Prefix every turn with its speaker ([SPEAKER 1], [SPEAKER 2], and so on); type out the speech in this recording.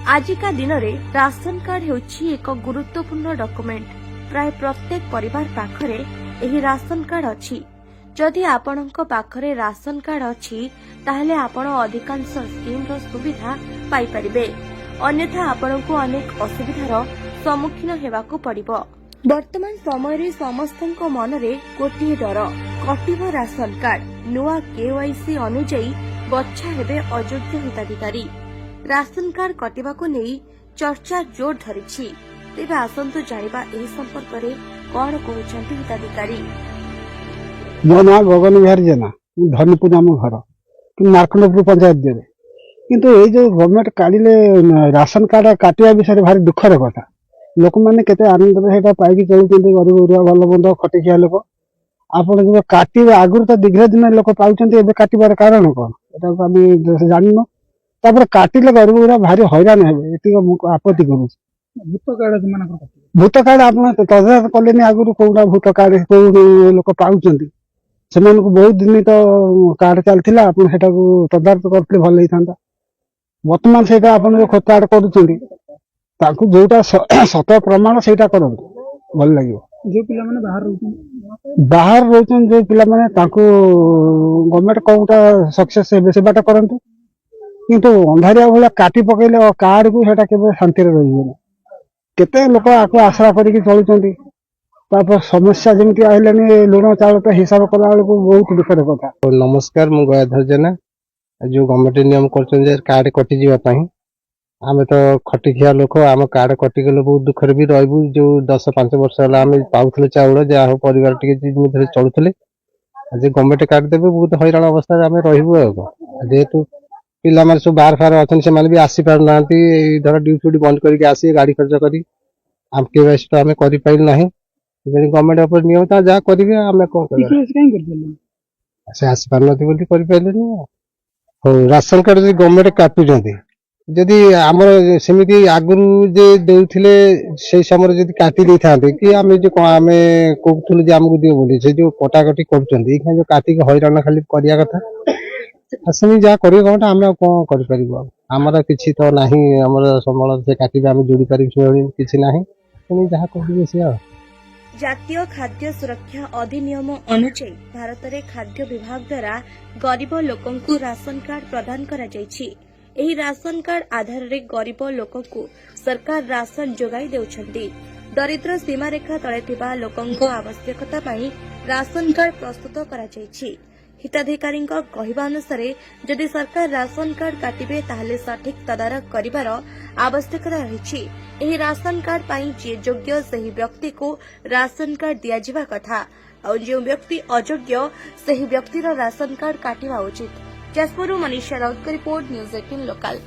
[SPEAKER 1] आजिका दिन में ration card हेउछि एक गुरुत्वपूर्ण डॉक्यूमेंट। प्राय प्रत्येक परिवार पाखरे एही राशन कार्ड अछि। जदि आपणक पाखरे राशन कार्ड अछि ताहले आपण अधिकांश स्कीम रो सुविधा पाई परिबे, अन्यथा आपणको अनेक असुविधार सम्मुखीन हेबाकू पड़िबो। वर्तमान समय रे समस्तक मनरे गोटे डर, कटिबो राशन कार्ड। नुआ केवाईसी अनुଯାयी बच्छा हेबे अयोग्य हिताधिकारी। राशन कार्ड कटिबाकू नेई चर्चा जोर धरिछि। तेबे आसंतु जानिबा एही संपर्क रे कोन कहउछन्ति हिताधिकारी।
[SPEAKER 2] मो ना गगन बिहारी जेना, धनीपुर आम घर कि मार्कंडपुर पंचायत देवे। किंतु ये जो गवर्नमेंट काढिले राशन कार्ड काटिया विषय भारी दुखर कथा। लोक मैंने केते आनंद से पाई चलुचंती, गरीब गुरुआ भल बंद खटिखिया लोक। आपण जो काटिबे आगुर तो दीर्घ दिन लोक पाउचंती, एबे काटिबार कारण कोन एटा आम जानिनो। तापर काटिले गरीब गुरुआ भारी हैरान हेबे, एतिक आपत्ति करूछ। भूत कार्ड आपण तदारख कलेनी आगुर कोउडा भूत कार्ड को लोक पाउचंती, सेमानकु बहुत दिन तो कार्ड चलथिला। आपण सेटाकू तदारख करथिले भल हेइथांता। वर्तमान सेटा आपण जो खत कार्ड करूचंती ताकू जोटा सत प्रमाण सेटा करंतु भल लागियो। जो पिला माने बाहर रहउछन जो पिला माने ताकू गवर्नमेंट कोउटा सक्सेस हेबे सेबाटा करंतु। किंतु अंधारिया भला काटी पकेले कार्ड को सेटा केबे शांति रे रहिबो। केते लोक आको आशा करिकि चलुचंती, तापर समस्या जेमति आइलानी लुण चाउल तो हिसाब कला बेलू बहुत दुखद कथा।
[SPEAKER 3] नमस्कार, मु गयाधर जेना। जो गवर्नमेंट नियम कर कार्ड कटि जावाई आम तो खटिखिया लोक, आम कार्ड कटिगले बहुत दुखर भी रहबू। जो 10-5 वर्ष है आम पाऊले चाउल, जहाँ परिवार टे चलुले। आज गवर्नमेंट कार्ड देवे बहुत हैरान अवस्था आम रही। जेहेतु पिला माने सब बाहर फार अच्छे से भी आसी पार ना, धर ड्यूटी फ्यूटी बंद करके आसी गाड़ी खर्च करी आम केवाईसी तो आम कर गवर्नमेंट उपर नियम जहाँ करेंगे आम कौन से आसी पार नहीं। हो राशन कार्ड जो गवर्नमेंट काटुचंती, जदि आमर सेमिति आगुरु जे देउथिले से समय जदि काटी दे थाते कि आमे जो आमे कोथुल जे हमकु दियो बोली से जो कटाकटी करचंती, एखा जो काटी के हैरान खाली करिया कथा। असमी जा करियो गवर्नमेंट आमे कोन करि परिबो। हमर किछि तो नाही, हमर संबल से काटी आमे जोडी परिबो किछि नाही। तनी जहा करियो से
[SPEAKER 1] जातीय खाद्य सुरक्षा अधिनियम अनुसार भारत में खाद्य विभाग द्वारा गरीब लोकंकु राशन कार्ड प्रदान करा जायछि। एही राशन कार्ड आधार रे गरीब लोकंकु सरकार राशन जोगाई देउछन्ति। दरिद्र सीमा रेखा तले थिबा लोकंको आवश्यकता पई राशन कार्ड प्रस्तुत करा जायछि। हिताधिकारी कहवा अनुसार जदि सरकार राशन कार्ड काटिबे ताहले सठिक तदारख करिवार आवश्यकता रहिछि। एही राशन कार्ड पाई जे योग्य सही व्यक्ति को राशन कार्ड दिया जिबा कथा, और जो व्यक्ति अयोग्य सही व्यक्तिर राशन कार्ड काटिबा उचित। जाजपुर मनीषा राउत का रिपोर्ट, न्यूज 18 लोकल।